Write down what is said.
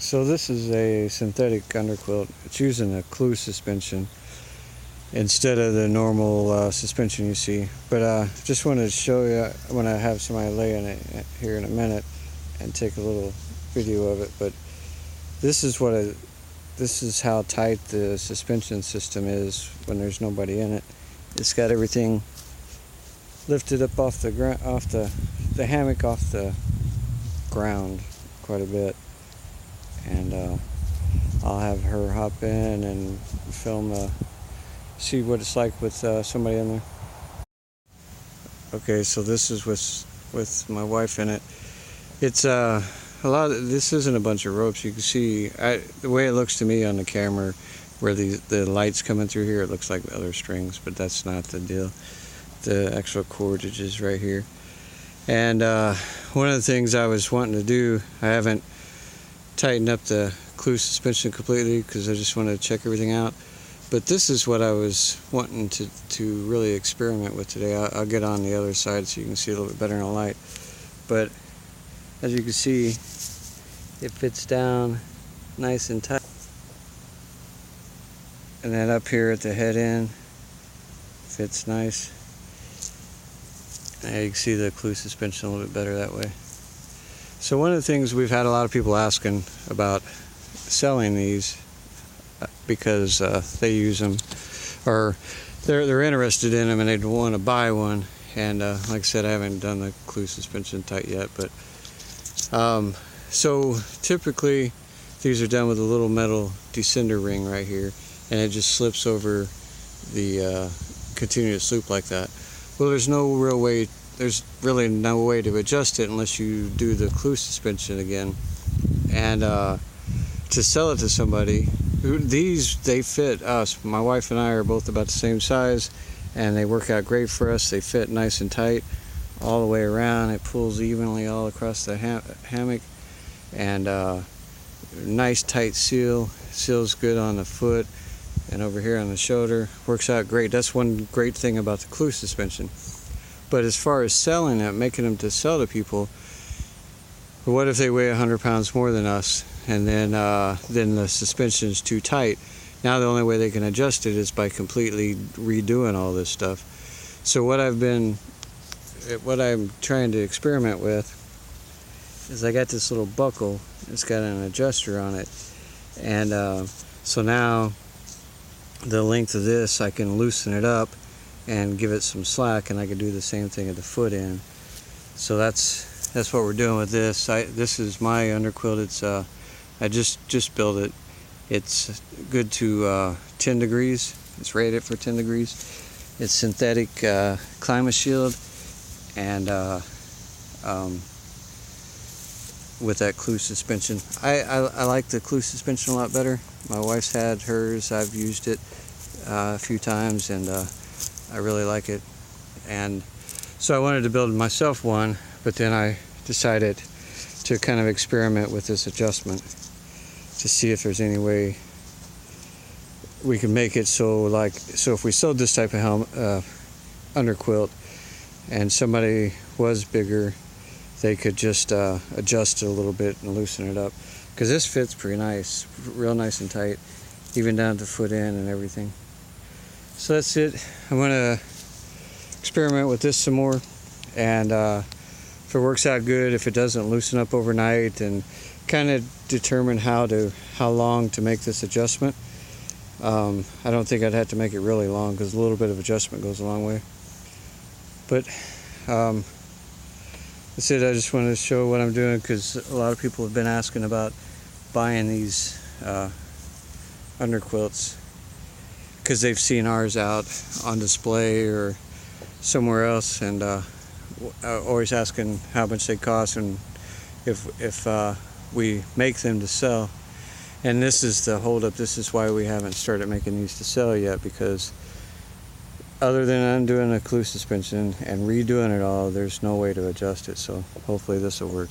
So this is a synthetic underquilt. It's using a clew suspension instead of the normal suspension you see. But just wanted to show you when I have somebody lay in it here in a minute and take a little video of it. But this is this is how tight the suspension system is when there's nobody in it. It's got everything lifted up off the ground, off the hammock off the ground quite a bit. And I'll have her hop in and film, see what it's like with somebody in there. Okay, so this is with my wife in it. It's a lot of, this isn't a bunch of ropes. You can see the way it looks to me on the camera, where the light's coming through here, it looks like other strings, but that's not the deal. The actual cordage is right here. And one of the things I was wanting to do, I haven't tightened up the clew suspension completely because I just wanted to check everything out. But this is what I was wanting to really experiment with today. I'll get on the other side so you can see a little bit better in the light. But as you can see, it fits down nice and tight. And then up here at the head end, fits nice. And you can see the clew suspension a little bit better that way. So one of the things we've had a lot of people asking about selling these because they use them, or they're interested in them and they want to buy one. And like I said, I haven't done the clew suspension tight yet, but so typically these are done with a little metal descender ring right here, and it just slips over the continuous loop like that. Well, there's really no way to adjust it unless you do the clew suspension again. And to sell it to somebody, they fit us. My wife and I are both about the same size, and they work out great for us. They fit nice and tight all the way around. It pulls evenly all across the hammock, and nice tight seal. Seals good on the foot and over here on the shoulder. Works out great. That's one great thing about the clew suspension. But as far as selling it, making them to sell to people, what if they weigh 100 pounds more than us, and then the suspension is too tight? Now the only way they can adjust it is by completely redoing all this stuff. So what I'm trying to experiment with is I got this little buckle. It's got an adjuster on it, and so now the length of this, I can loosen it up and give it some slack, and I can do the same thing at the foot end. So that's what we're doing with this. This is my underquilt. It's I just built it. It's good to 10 degrees. It's rated for 10 degrees. It's synthetic climate shield, and with that clew suspension. I like the clew suspension a lot better. My wife's had hers. I've used it a few times, and I really like it. And so I wanted to build myself one, but then I decided to kind of experiment with this adjustment to see if there's any way we can make it so if we sold this type of underquilt and somebody was bigger, they could just adjust it a little bit and loosen it up, because this fits pretty nice, real nice and tight, even down to the foot end and everything. So that's it. I'm going to experiment with this some more, and if it works out good, if it doesn't loosen up overnight, and kind of determine how long to make this adjustment. I don't think I'd have to make it really long, because a little bit of adjustment goes a long way. But that's it. I just wanted to show what I'm doing, because a lot of people have been asking about buying these underquilts, because they've seen ours out on display or somewhere else, and always asking how much they cost and if we make them to sell. And this is the holdup. This is why we haven't started making these to sell yet, because other than undoing the clew suspension and redoing it all, there's no way to adjust it. So hopefully this will work.